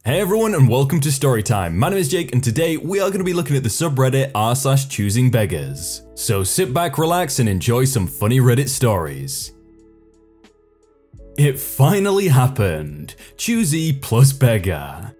Hey everyone and welcome to Storytime. My name is Jake and today we are going to be looking at the subreddit r/choosing beggars. So sit back, relax and enjoy some funny Reddit stories. It finally happened. Choosey plus beggar.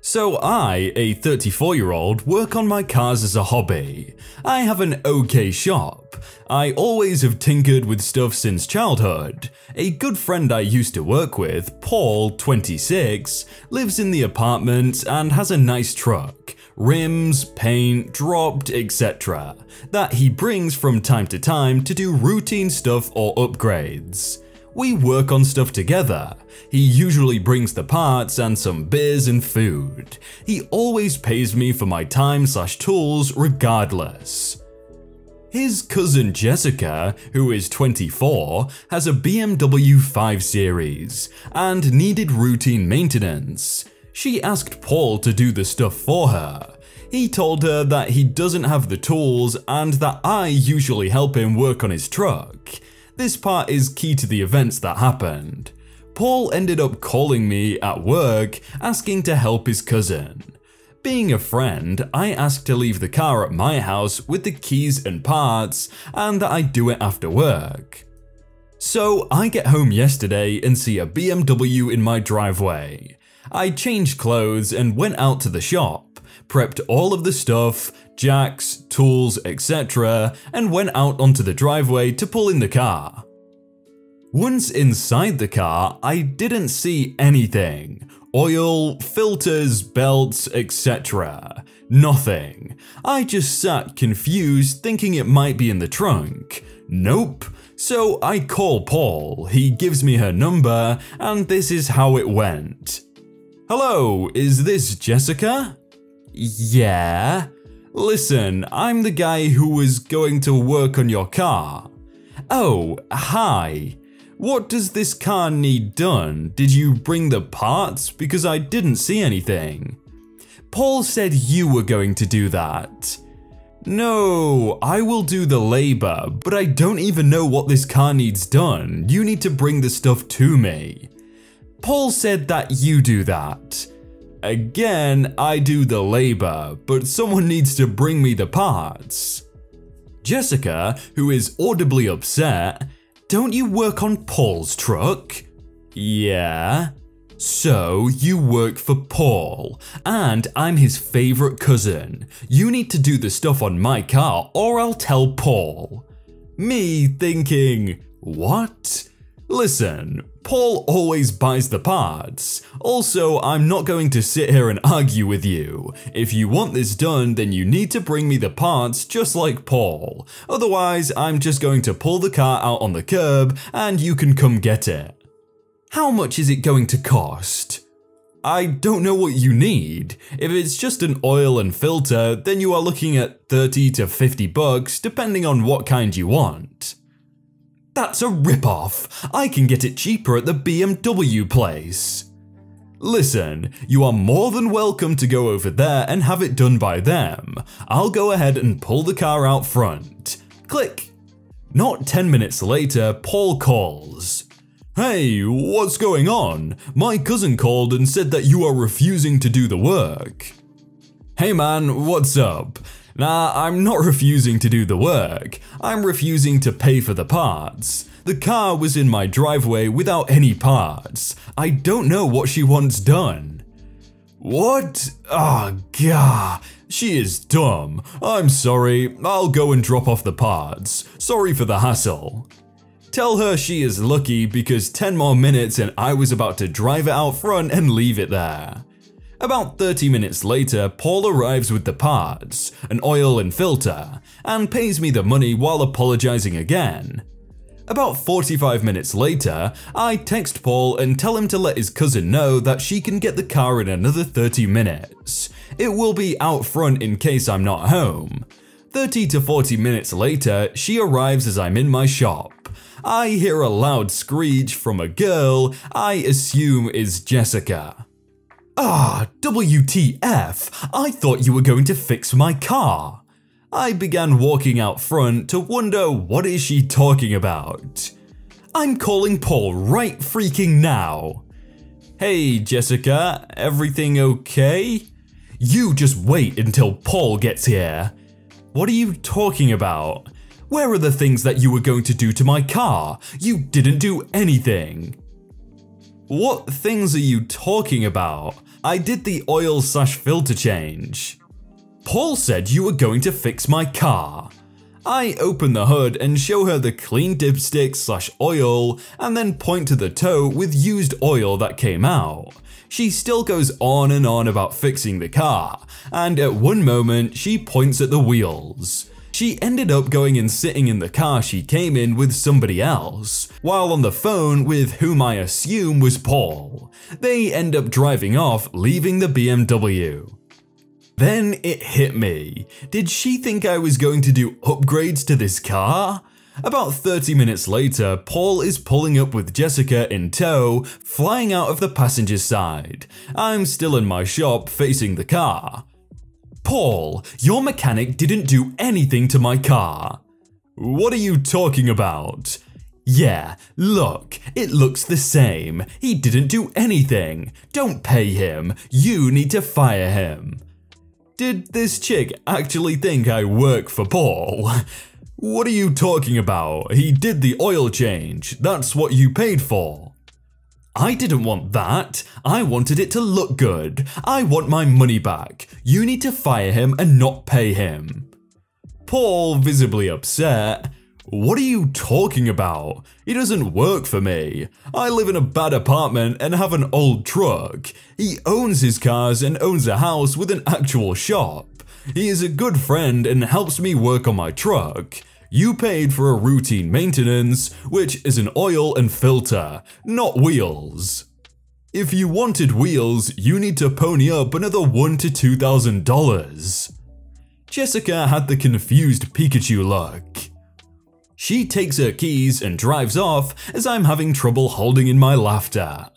So I, a 34-year-old, work on my cars as a hobby. I have an okay shop. I always have tinkered with stuff since childhood. A good friend I used to work with, Paul, 26, lives in the apartment and has a nice truck, rims, paint, dropped, etc. that he brings from time to time to do routine stuff or upgrades. We work on stuff together. He usually brings the parts and some beers and food. He always pays me for my time/tools regardless. His cousin Jessica, who is 24, has a BMW 5 Series and needed routine maintenance. She asked Paul to do the stuff for her. He told her that he doesn't have the tools and that I usually help him work on his truck. This part is key to the events that happened. Paul ended up calling me at work asking to help his cousin. Being a friend, I asked to leave the car at my house with the keys and parts and that I'd do it after work. So I get home yesterday and see a BMW in my driveway. I changed clothes and went out to the shop, prepped all of the stuff, jacks, tools, etc., and went out onto the driveway to pull in the car. Once inside the car, I didn't see anything. Oil, filters, belts, etc. Nothing. I just sat confused thinking it might be in the trunk. Nope. So I call Paul, he gives me her number, and this is how it went. Hello, is this Jessica? Yeah. Listen, I'm the guy who was going to work on your car. Oh, hi. What does this car need done? Did you bring the parts? Because I didn't see anything. Paul said you were going to do that. No, I will do the labor, but I don't even know what this car needs done. You need to bring the stuff to me. Paul said that you do that. Again, I do the labor, but someone needs to bring me the parts. Jessica, who is audibly upset, don't you work on Paul's truck? Yeah. So you work for Paul, and I'm his favorite cousin. You need to do the stuff on my car or I'll tell Paul. Me thinking, what? Listen, Paul always buys the parts. Also, I'm not going to sit here and argue with you. If you want this done, then you need to bring me the parts just like Paul. Otherwise, I'm just going to pull the car out on the curb and you can come get it. How much is it going to cost? I don't know what you need. If it's just an oil and filter, then you are looking at 30 to 50 bucks depending on what kind you want. That's a rip-off. I can get it cheaper at the BMW place. Listen, you are more than welcome to go over there and have it done by them. I'll go ahead and pull the car out front. Click. Not 10 minutes later, Paul calls. Hey, what's going on? My cousin called and said that you are refusing to do the work. Hey man, what's up? Nah, I'm not refusing to do the work. I'm refusing to pay for the parts. The car was in my driveway without any parts. I don't know what she wants done. What? Ah, gah. She is dumb. I'm sorry. I'll go and drop off the parts. Sorry for the hassle. Tell her she is lucky because 10 more minutes and I was about to drive it out front and leave it there. About 30 minutes later, Paul arrives with the parts, an oil and filter, and pays me the money while apologizing again. About 45 minutes later, I text Paul and tell him to let his cousin know that she can get the car in another 30 minutes. It will be out front in case I'm not home. 30 to 40 minutes later, she arrives as I'm in my shop. I hear a loud screech from a girl I assume is Jessica. Ah, WTF, I thought you were going to fix my car. I began walking out front to wonder what is she talking about. I'm calling Paul right freaking now. Hey Jessica, everything okay? You just wait until Paul gets here. What are you talking about? Where are the things that you were going to do to my car? You didn't do anything. What things are you talking about? I did the oil/filter change. Paul said you were going to fix my car. I open the hood and show her the clean dipstick/oil and then point to the toe with used oil that came out. She still goes on and on about fixing the car, and at one moment she points at the wheels. She ended up going and sitting in the car she came in with somebody else, while on the phone with whom I assume was Paul. They end up driving off, leaving the BMW. Then it hit me. Did she think I was going to do upgrades to this car? About 30 minutes later, Paul is pulling up with Jessica in tow, flying out of the passenger side. I'm still in my shop facing the car. Paul, your mechanic didn't do anything to my car. What are you talking about? Yeah, look, it looks the same. He didn't do anything. Don't pay him. You need to fire him. Did this chick actually think I work for Paul? What are you talking about? He did the oil change. That's what you paid for. I didn't want that. I wanted it to look good. I want my money back. You need to fire him and not pay him. Paul, visibly upset. What are you talking about? He doesn't work for me. I live in a bad apartment and have an old truck. He owns his cars and owns a house with an actual shop. He is a good friend and helps me work on my truck. You paid for a routine maintenance, which is an oil and filter, not wheels. If you wanted wheels, you need to pony up another $1,000 to $2,000. Jessica had the confused Pikachu look. She takes her keys and drives off as I'm having trouble holding in my laughter.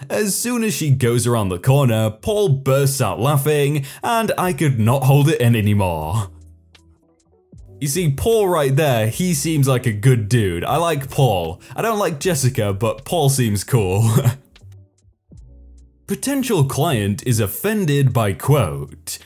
As soon as she goes around the corner, Paul bursts out laughing and I could not hold it in anymore. You see, Paul right there, he seems like a good dude. I like Paul. I don't like Jessica, but Paul seems cool. Potential client is offended by quote.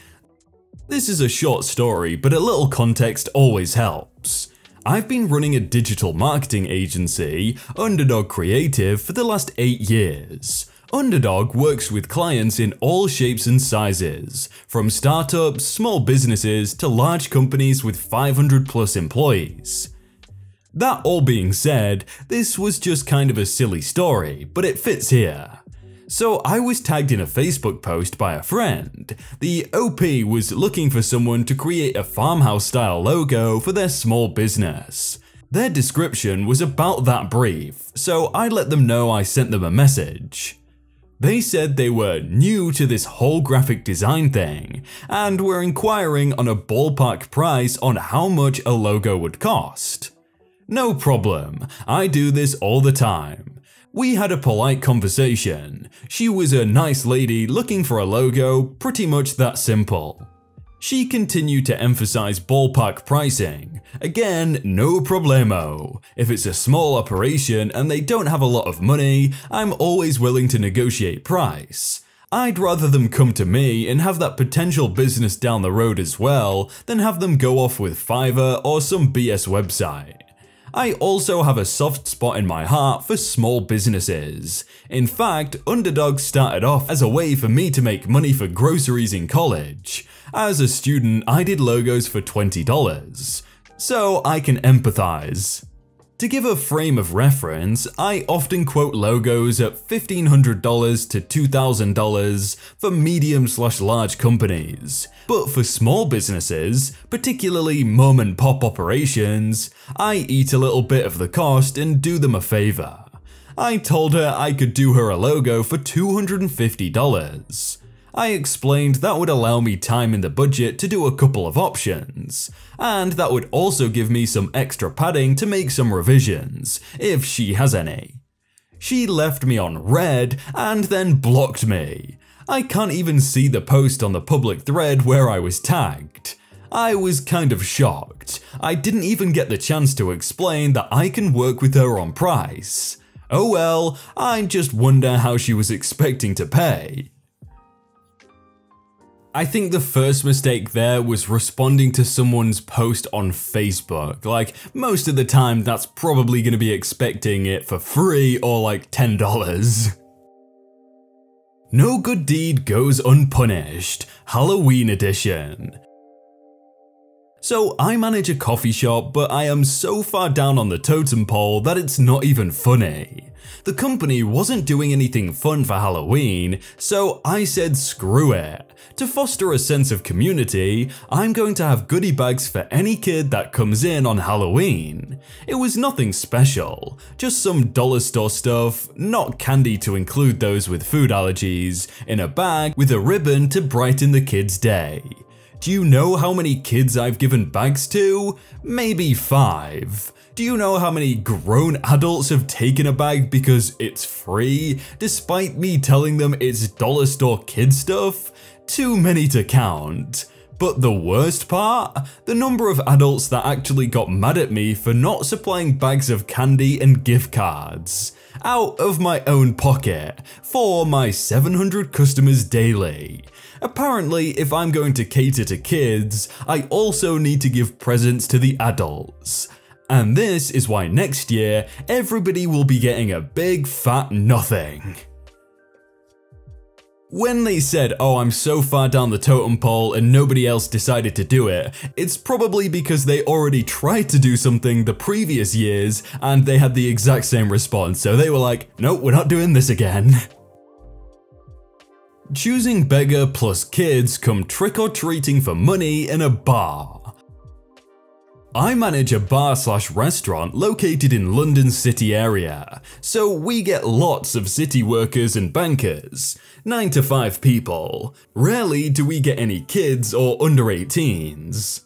This is a short story, but a little context always helps. I've been running a digital marketing agency, Underdog Creative, for the last 8 years. Underdog works with clients in all shapes and sizes, from startups, small businesses, to large companies with 500+ employees. That all being said, this was just kind of a silly story, but it fits here. So I was tagged in a Facebook post by a friend. The OP was looking for someone to create a farmhouse style logo for their small business. Their description was about that brief, so I let them know I sent them a message. They said they were new to this whole graphic design thing and were inquiring on a ballpark price on how much a logo would cost. No problem, I do this all the time. We had a polite conversation. She was a nice lady looking for a logo, pretty much that simple. She continued to emphasize ballpark pricing. Again, no problemo. If it's a small operation and they don't have a lot of money, I'm always willing to negotiate price. I'd rather them come to me and have that potential business down the road as well than have them go off with Fiverr or some BS website. I also have a soft spot in my heart for small businesses. In fact, Underdog started off as a way for me to make money for groceries in college. As a student, I did logos for $20, so I can empathize. To give a frame of reference, I often quote logos at $1,500 to $2,000 for medium/large companies. But for small businesses, particularly mom and pop operations, I eat a little bit of the cost and do them a favor. I told her I could do her a logo for $250. I explained that would allow me time in the budget to do a couple of options, and that would also give me some extra padding to make some revisions, if she has any. She left me on red and then blocked me. I can't even see the post on the public thread where I was tagged. I was kind of shocked. I didn't even get the chance to explain that I can work with her on price. Oh well, I just wonder how she was expecting to pay. I think the first mistake there was responding to someone's post on Facebook. Like, most of the time that's probably gonna be expecting it for free or like $10. No good deed goes unpunished, Halloween edition. So I manage a coffee shop, but I am so far down on the totem pole that it's not even funny. The company wasn't doing anything fun for Halloween, so I said screw it. To foster a sense of community, I'm going to have goodie bags for any kid that comes in on Halloween. It was nothing special, just some dollar store stuff, not candy to include those with food allergies, in a bag with a ribbon to brighten the kid's day. Do you know how many kids I've given bags to? Maybe 5. Do you know how many grown adults have taken a bag because it's free, despite me telling them it's dollar store kid stuff? Too many to count. But the worst part? The number of adults that actually got mad at me for not supplying bags of candy and gift cards. Out of my own pocket, for my 700 customers daily. Apparently, if I'm going to cater to kids, I also need to give presents to the adults. And this is why next year, everybody will be getting a big fat nothing. When they said, oh, I'm so far down the totem pole and nobody else decided to do it, it's probably because they already tried to do something the previous years and they had the exact same response, so they were like, nope, we're not doing this again. Choosing Beggar plus kids come trick-or-treating for money in a bar. I manage a bar/restaurant located in London city area, so we get lots of city workers and bankers, 9 to 5 people. Rarely do we get any kids or under 18s.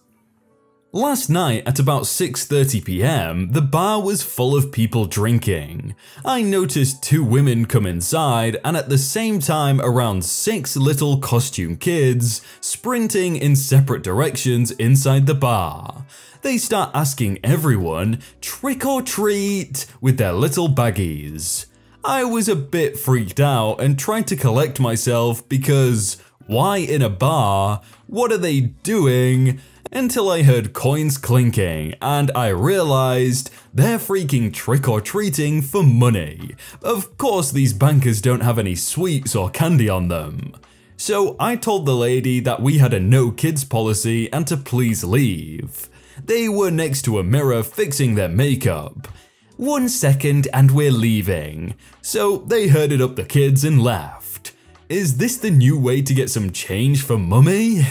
Last night at about 6:30 PM, the bar was full of people drinking. I noticed 2 women come inside and at the same time around 6 little costume kids sprinting in separate directions inside the bar. They start asking everyone, trick or treat, with their little baggies. I was a bit freaked out and tried to collect myself because why in a bar? What are they doing? Until I heard coins clinking and I realized they're freaking trick-or-treating for money. Of course these bankers don't have any sweets or candy on them. So I told the lady that we had a no kids policy and to please leave. They were next to a mirror fixing their makeup. 1 second and we're leaving. So they herded up the kids and left. Is this the new way to get some change for mummy?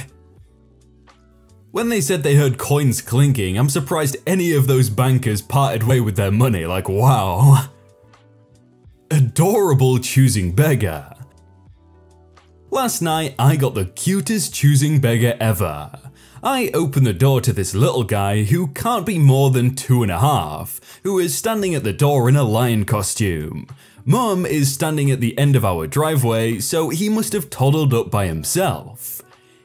When they said they heard coins clinking, I'm surprised any of those bankers parted way with their money, like wow. Adorable Choosing Beggar. Last night I got the cutest Choosing Beggar ever. I opened the door to this little guy who can't be more than 2.5, who is standing at the door in a lion costume. Mum is standing at the end of our driveway, so he must have toddled up by himself.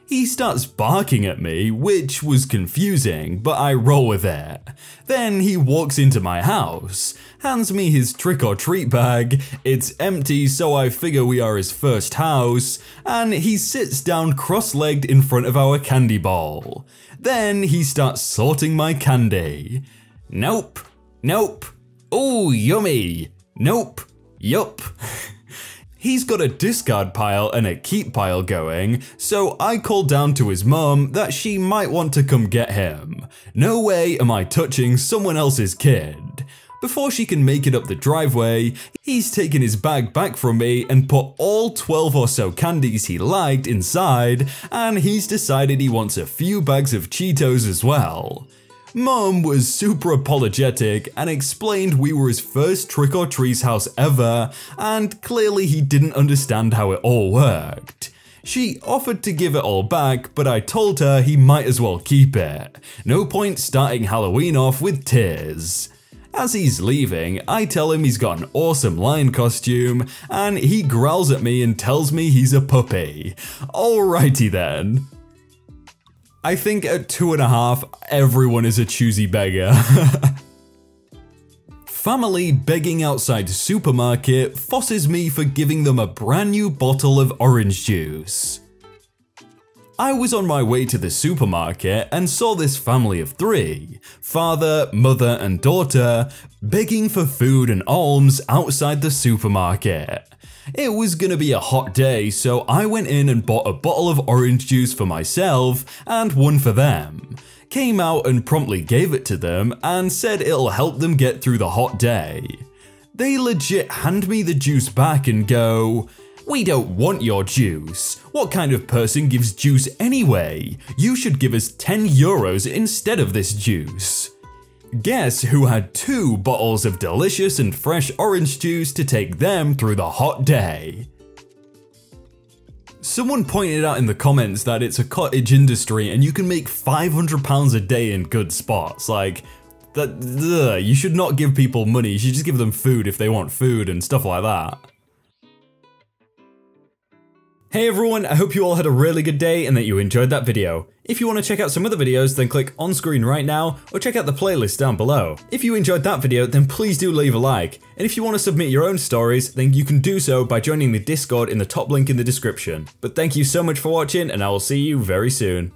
He starts barking at me, which was confusing, but I roll with it. Then he walks into my house, hands me his trick-or-treat bag, it's empty so I figure we are his first house, and he sits down cross-legged in front of our candy bowl. Then he starts sorting my candy. Nope, nope, ooh yummy, nope, yup. He's got a discard pile and a keep pile going, so I called down to his mum that she might want to come get him. No way am I touching someone else's kid. Before she can make it up the driveway, he's taken his bag back from me and put all 12 or so candies he liked inside, and he's decided he wants a few bags of Cheetos as well. Mum was super apologetic and explained we were his first trick-or-treat house ever, and clearly he didn't understand how it all worked. She offered to give it all back, but I told her he might as well keep it. No point starting Halloween off with tears. As he's leaving, I tell him he's got an awesome lion costume, and he growls at me and tells me he's a puppy. Alrighty then. I think at 2.5, everyone is a Choosey Beggar. Family begging outside supermarket fosses me for giving them a brand new bottle of orange juice. I was on my way to the supermarket and saw this family of 3, father, mother and daughter, begging for food and alms outside the supermarket. It was gonna be a hot day, so I went in and bought a bottle of orange juice for myself and one for them. Came out and promptly gave it to them and said it'll help them get through the hot day. They legit hand me the juice back and go, "We don't want your juice. What kind of person gives juice anyway? You should give us 10 euros instead of this juice." Guess who had 2 bottles of delicious and fresh orange juice to take them through the hot day? Someone pointed out in the comments that it's a cottage industry and you can make £500 a day in good spots. Like, you should not give people money, you should just give them food if they want food and stuff like that. Hey everyone, I hope you all had a really good day and that you enjoyed that video. If you want to check out some other videos, then click on screen right now or check out the playlist down below. If you enjoyed that video, then please do leave a like. And if you want to submit your own stories, then you can do so by joining the Discord in the top link in the description. But thank you so much for watching and I will see you very soon.